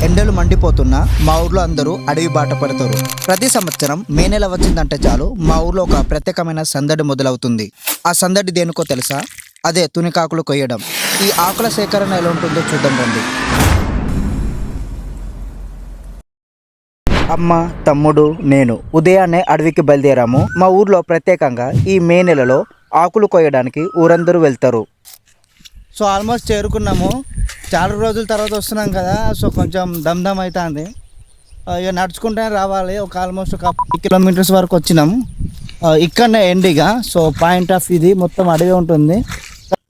ఎండలు మండిపోతున్నా మా ఊర్లో అందరూ అడవి బాట పడతారు. ప్రతి సంవత్సరం మే నెల వచ్చిందంటే చాలు మా ఊర్లో ఒక ప్రత్యేకమైన సందడి మొదలవుతుంది. ఆ సందడి దేనికో తెలుసా? అదే తునికాకులు కొయ్యడం. ఈ ఆకుల సేకరణ ఎలా ఉంటుందో చూద్దాం రండి. అమ్మ, తమ్ముడు, నేను ఉదయాన్నే అడవికి బయలుదేరాము. మా ఊర్లో ప్రత్యేకంగా ఈ మే నెలలో ఆకులు కొయ్యడానికి ఊరందరూ వెళ్తారు. సో ఆల్మోస్ట్ చేరుకున్నాము. చాలా రోజుల తర్వాత వస్తున్నాం కదా, సో కొంచెం దమ్ అవుతుంది. ఇక నడుచుకుంటూనే రావాలి. ఒక ఆల్మోస్ట్ ఒక 50 కిలోమీటర్స్ వరకు వచ్చినాం. ఇక్కడనే ఎండిగా, సో పాయింట్ ఆఫ్ ఇది మొత్తం అడవి ఉంటుంది.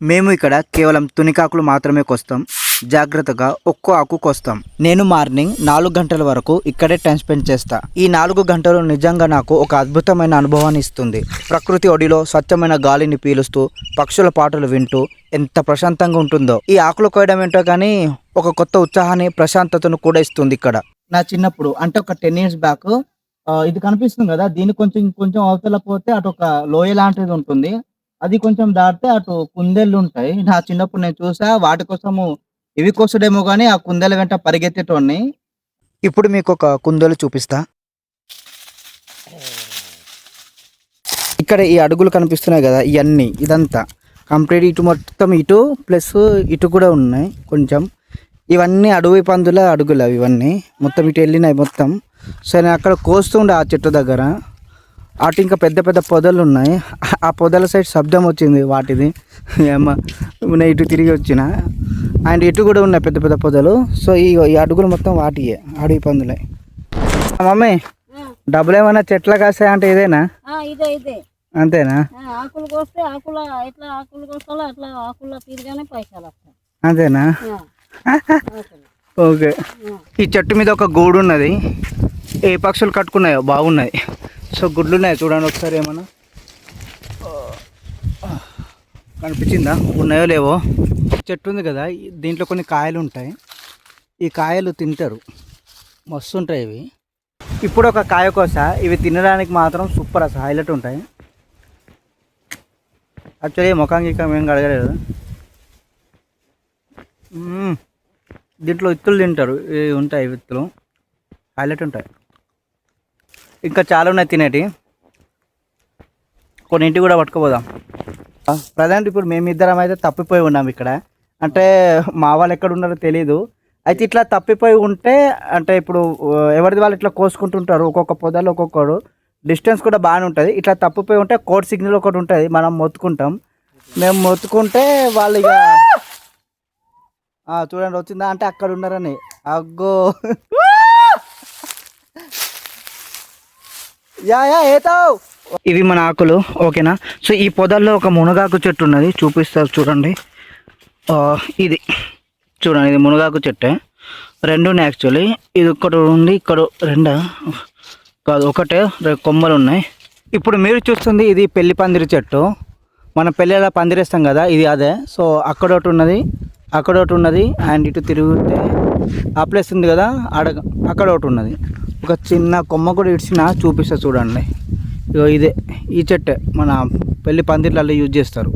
మేము ఇక్కడ కేవలం తునికాకులు మాత్రమే కోస్తాం. జాగ్రత్తగా ఒక్కో ఆకు కోస్తాం. నేను మార్నింగ్ 4 గంటల వరకు ఇక్కడే టైం స్పెండ్ చేస్తా. ఈ 4 గంటలు నిజంగా నాకు ఒక అద్భుతమైన అనుభవాన్ని ఇస్తుంది. ప్రకృతి ఒడిలో స్వచ్ఛమైన గాలిని పీలుస్తూ పక్షుల పాటలు వింటూ ఎంత ప్రశాంతంగా ఉంటుందో. ఈ ఆకులు కోయడం ఏంటో కానీ ఒక కొత్త ఉత్సాహాన్ని, ప్రశాంతతను కూడా ఇస్తుంది ఇక్కడ. నా చిన్నప్పుడు అంటే ఒక 10 years బ్యాక్ ఇది కనిపిస్తుంది కదా, దీన్ని కొంచెం అవతల పోతే అటు ఒక లోయ లాంటిది ఉంటుంది. అది కొంచెం దాటితే అటు కుందేళ్ళు ఉంటాయి. నా చిన్నప్పుడు నేను చూసా. వాటి కోసము ఇవి కోసడేమో కానీ ఆ కుందేల వెంట పరిగెత్తేటోడిని. ఇప్పుడు మీకు ఒక కుందేలు చూపిస్తా. ఇక్కడ ఈ అడుగులు కనిపిస్తున్నాయి కదా, ఇదంతా కంప్లీట్ ఇటు మొత్తం ఇటు ప్లస్ ఇటు కూడా ఉన్నాయి కొంచెం. ఇవన్నీ అడవి పందుల అడుగులు అవి, ఇవన్నీ మొత్తం ఇటు వెళ్ళినాయి మొత్తం. సో నేను అక్కడ కోస్తుండే ఆ చెట్టు దగ్గర. అటు ఇంకా పెద్ద పెద్ద పొదలు ఉన్నాయి. ఆ పొదల సైడ్ శబ్దం వచ్చింది వాటిది. ఏమో నేను ఇటు తిరిగి వచ్చిన. అండ్ ఇటు కూడా ఉన్నాయి పెద్ద పెద్ద పొదలు. సో ఈ అడుగులు మొత్తం వాటియే, అడవి పందులే. మమ్మీ, డబ్బులు ఏమన్నా చెట్ల కాస్తాయి అంటే ఇదేనా? అంతేనా? ఆకులు కోస్తే ఆకుల ఎట్లా ఆకులు కోస్తాలో అట్లా ఆకుల తీరుగానే పైసలు వస్తాయి. అంతేనా? ఓకే. ఈ చెట్టు మీద ఒక గూడు ఉన్నది. ఏ పక్షులు కట్టుకున్నాయో బాగున్నాయి. సో గుడ్లు ఉన్నాయి చూడండి ఒకసారి. ఏమన్నా కనిపించిందా? ఉన్నాయో లేవో. చెట్టు ఉంది కదా, దీంట్లో కొన్ని కాయలు ఉంటాయి. ఈ కాయలు తింటారు, మస్తు ఉంటాయి ఇవి. ఇప్పుడు ఒక కాయ కోస. ఇవి తినడానికి మాత్రం సూపర్, అసలు హైలైట్ ఉంటాయి. యాక్చువల్లీ ముఖానికి ఏం కడగలేదు. దీంట్లో విత్తులు తింటారు. ఇవి ఉంటాయి విత్తులు, హైలైట్ ఉంటాయి. ఇంకా చాలా ఉన్నాయి తినేటి. కొన్నింటి కూడా పట్టుకుపోదాం. ప్రజెంట్ ఇప్పుడు మేమిద్దరం అయితే తప్పిపోయి ఉన్నాం ఇక్కడ. అంటే మా వాళ్ళు ఎక్కడ ఉన్నారో తెలీదు. అయితే ఇట్లా తప్పిపోయి ఉంటే అంటే ఇప్పుడు ఎవరిది వాళ్ళు ఇట్లా కోసుకుంటుంటారు. ఒక్కొక్క పొదలు ఒక్కొక్కడు. డిస్టెన్స్ కూడా బాగానే ఉంటుంది. ఇట్లా తప్పిపోయి ఉంటే కోడ్ సిగ్నల్ ఒకటి ఉంటుంది, మనం మొత్తుకుంటాం. మేము మొత్తుకుంటే వాళ్ళు ఇక చూడండి వచ్చిందా అంటే అక్కడ ఉన్నారని. అగ్గో ఏతావు. ఇవి మన ఆకులు, ఓకేనా? సో ఈ పొదల్లో ఒక మునగాకు చెట్టు ఉన్నది, చూపిస్తారు చూడండి. ఇది చూడండి, ఇది మునగాకు చెట్టే. రెండు ఉన్నాయి యాక్చువల్లీ. ఇది ఒకటి ఉంది, ఇక్కడ రెండా కాదు ఒకటే, కొమ్మలు ఉన్నాయి. ఇప్పుడు మీరు చూస్తుంది ఇది పెళ్లి పందిరి చెట్టు. మనం పెళ్ళిలా పందిరేస్తాం కదా, ఇది అదే. సో అక్కడ ఒకటి ఉన్నది, అక్కడ ఒకటి ఉన్నది. అండ్ ఇటు తిరిగితే ఆ ప్లేస్ ఉంది కదా, అక్కడ ఒకటి ఉన్నది. ఒక చిన్న కొమ్మ కూడా ఇడిచిన చూపిస్తా చూడండి. ఇదే ఈ చెట్టే మన పెళ్లి పందిర్లలో యూజ్ చేస్తారు.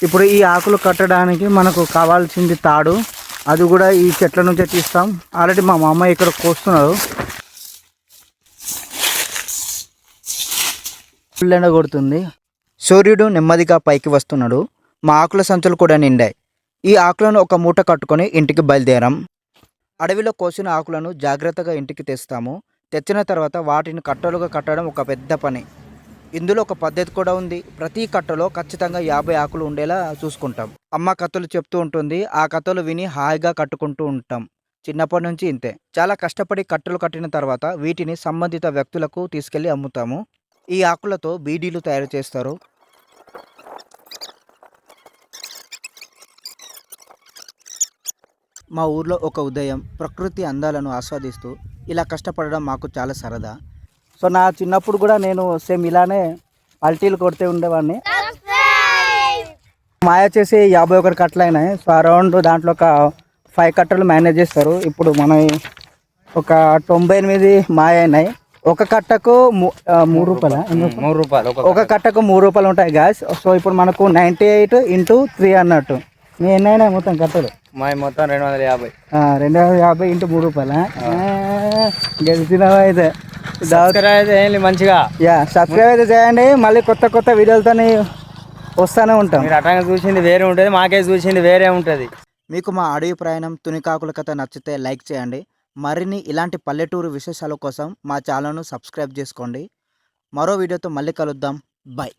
ఇప్పుడు ఈ ఆకులు కట్టడానికి మనకు కావాల్సింది తాడు. అది కూడా ఈ చెట్ల నుంచే తీస్తాం. ఆల్రెడీ మా మామయ్య ఇక్కడ కోస్తున్నారు. ఫుల్ ఎండ కొడుతుంది. సూర్యుడు నెమ్మదిగా పైకి వస్తున్నాడు. మా ఆకుల సంచులు కూడా నిండాయి. ఈ ఆకులను ఒక మూట కట్టుకొని ఇంటికి బయలుదేరాం. అడవిలో కోసిన ఆకులను జాగ్రత్తగా ఇంటికి తెస్తాము. తెచ్చిన తర్వాత వాటిని కట్టలుగా కట్టడం ఒక పెద్ద పని. ఇందులో ఒక పద్ధతి కూడా ఉంది. ప్రతి కట్టలో ఖచ్చితంగా 50 ఆకులు ఉండేలా చూసుకుంటాం. అమ్మ కథలు చెప్తూ ఉంటుంది. ఆ కథలు విని హాయిగా కట్టుకుంటూ ఉంటాం. చిన్నప్పటి నుంచి ఇంతే. చాలా కష్టపడి కట్టలు కట్టిన తర్వాత వీటిని సంబంధిత వ్యక్తులకు తీసుకెళ్ళి అమ్ముతాము. ఈ ఆకులతో బీడీలు తయారు చేస్తారు. మా ఊర్లో ఒక ఉదయం ప్రకృతి అందాలను ఆస్వాదిస్తూ ఇలా కష్టపడడం మాకు చాలా సరదా. సో నా చిన్నప్పుడు కూడా నేను సేమ్ ఇలానే అల్టీలు కొడితే ఉండేవాడిని. మాయ చేసి 51 కట్టలు అయినాయి. సో అరౌండ్ దాంట్లో ఒక 5 కట్టలు మేనేజ్ చేస్తారు. ఇప్పుడు మన ఒక 98 మాయ అయినాయి. ఒక కట్టకు 3 రూపాయలు. 3 రూపాయలు ఒక కట్టకు 3 రూపాయలు ఉంటాయి గ్యాస్. సో ఇప్పుడు మనకు 98 × 3 అన్నట్టు. మీ ఎన్నైనా మొత్తం కట్టలు మా మొత్తం 250. 250 ఇంటూ 3 రూపాయలు గెలిచినవా అయితే సబ్స్క్రైబ్ చేయండి మంచిగా. సబ్స్క్రైబ్ అయితే చేయండి. మళ్ళీ కొత్త కొత్త వీడియోలతో వస్తూనే ఉంటాం. మీరు అటంగా చూసింది వేరే ఉంటుంది, మాకే చూసింది వేరే ఉంటుంది. మీకు మా అడవి ప్రయాణం తునికాకుల కథ నచ్చితే లైక్ చేయండి. మరిన్ని ఇలాంటి పల్లెటూరు విశేషాల కోసం మా ఛానల్ను సబ్స్క్రైబ్ చేసుకోండి. మరో వీడియోతో మళ్ళీ కలుద్దాం. బాయ్.